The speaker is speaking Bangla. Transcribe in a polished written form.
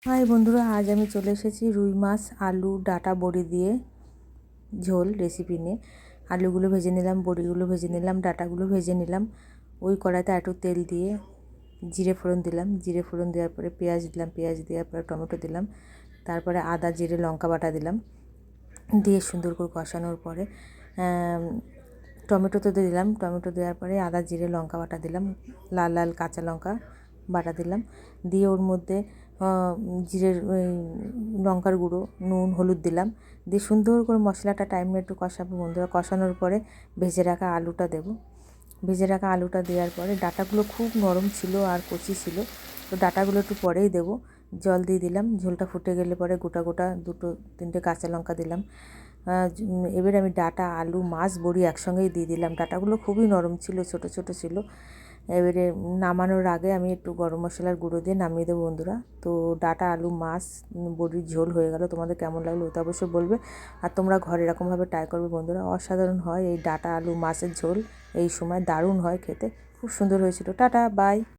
হাই বন্ধুরা, আজ আমি চলে এসেছি রুই মাছ আলু ডাঁটা বড়ি দিয়ে ঝোল রেসিপি নিয়ে। আলুগুলো ভেজে নিলাম, বড়িগুলো ভেজে নিলাম, ডাঁটাগুলো ভেজে নিলাম। ওই কড়াইতে একটু তেল দিয়ে জিরে ফোড়ন দিলাম। জিরে ফোড়ন দেওয়ার পরে পেঁয়াজ দিলাম, পেঁয়াজ দেওয়ার পরে টমেটো দিলাম, তারপরে আদা জিরে লঙ্কা বাটা দিলাম। দিয়ে সুন্দর করে কষানোর পরে টমেটো তো দিলাম। টমেটো দেওয়ার পরে আদা জিরে লঙ্কা বাটা দিলাম, লাল লাল কাঁচা লঙ্কা বাটা দিলাম। দিয়ে ওর মধ্যে জিরের লঙ্কার গুঁড়ো, নুন, হলুদ দিলাম। দিয়ে সুন্দর করে মশলাটা টাইম নিয়ে একটু কষাবো বন্ধুরা। কষানোর পরে ভেজে রাখা আলুটা দেবো। ভেজে রাখা আলুটা দেওয়ার পরে ডাঁটাগুলো খুব নরম ছিল আর কচি ছিল, তো ডাঁটাগুলো একটু পরেই দেবো। জল দিয়ে দিলাম। ঝোলটা ফুটে গেলে পরে গোটা গোটা দুটো তিনটে কাঁচা লঙ্কা দিলাম। এবার আমি ডাঁটা আলু মাছ বড়ি একসঙ্গেই দিয়ে দিলাম। ডাঁটাগুলো খুবই নরম ছিল, ছোট ছোট ছিল। এবারে নামানোর আগে আমি একটু গরম মশলার গুঁড়ো দিয়ে নামিয়ে দেবো বন্ধুরা। তো ডাঁটা আলু মাছ বড়ির ঝোল হয়ে গেল। তোমাদের কেমন লাগলো ওটা অবশ্যই বলবে। আর তোমরা ঘরে এরকমভাবে ট্রাই করবে বন্ধুরা। অসাধারণ হয় এই ডাঁটা আলু মাছের ঝোল। এই সময় দারুণ হয় খেতে, খুব সুন্দর হয়েছিল। Tata, by.